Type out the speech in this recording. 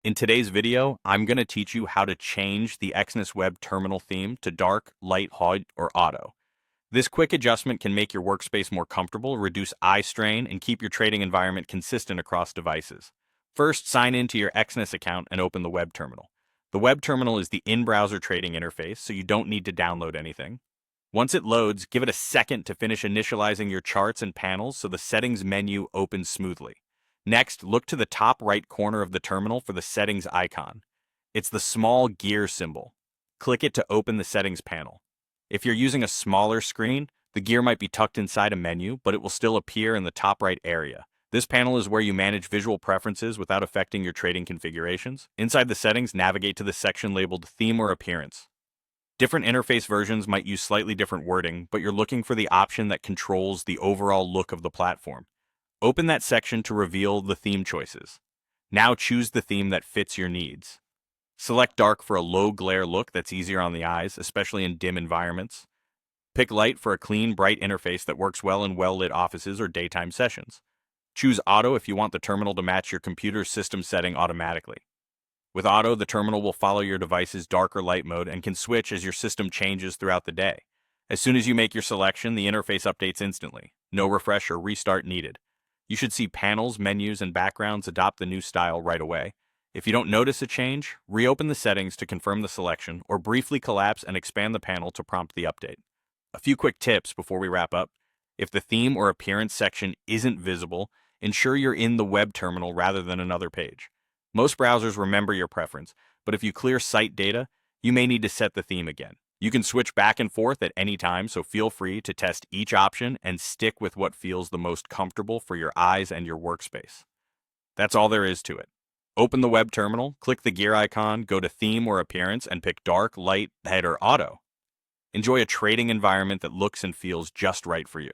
In today's video, I'm going to teach you how to change the Exness web terminal theme to dark, light, HUD, or auto. This quick adjustment can make your workspace more comfortable, reduce eye strain, and keep your trading environment consistent across devices. First, sign into your Exness account and open the web terminal. The web terminal is the in-browser trading interface, so you don't need to download anything. Once it loads, give it a second to finish initializing your charts and panels so the settings menu opens smoothly. Next, look to the top right corner of the terminal for the settings icon. It's the small gear symbol. Click it to open the settings panel. If you're using a smaller screen, the gear might be tucked inside a menu, but it will still appear in the top right area. This panel is where you manage visual preferences without affecting your trading configurations. Inside the settings, navigate to the section labeled Theme or Appearance. Different interface versions might use slightly different wording, but you're looking for the option that controls the overall look of the platform. Open that section to reveal the theme choices. Now choose the theme that fits your needs. Select dark for a low glare look that's easier on the eyes, especially in dim environments. Pick light for a clean, bright interface that works well in well-lit offices or daytime sessions. Choose auto if you want the terminal to match your computer's system setting automatically. With auto, the terminal will follow your device's dark or light mode and can switch as your system changes throughout the day. As soon as you make your selection, the interface updates instantly. No refresh or restart needed. You should see panels, menus, and backgrounds adopt the new style right away. If you don't notice a change, reopen the settings to confirm the selection, or briefly collapse and expand the panel to prompt the update. A few quick tips before we wrap up. If the theme or appearance section isn't visible, ensure you're in the web terminal rather than another page. Most browsers remember your preference, but if you clear site data, you may need to set the theme again. You can switch back and forth at any time, so feel free to test each option and stick with what feels the most comfortable for your eyes and your workspace. That's all there is to it. Open the web terminal, click the gear icon, go to Theme or Appearance, and pick Dark, Light, Head, or Auto. Enjoy a trading environment that looks and feels just right for you.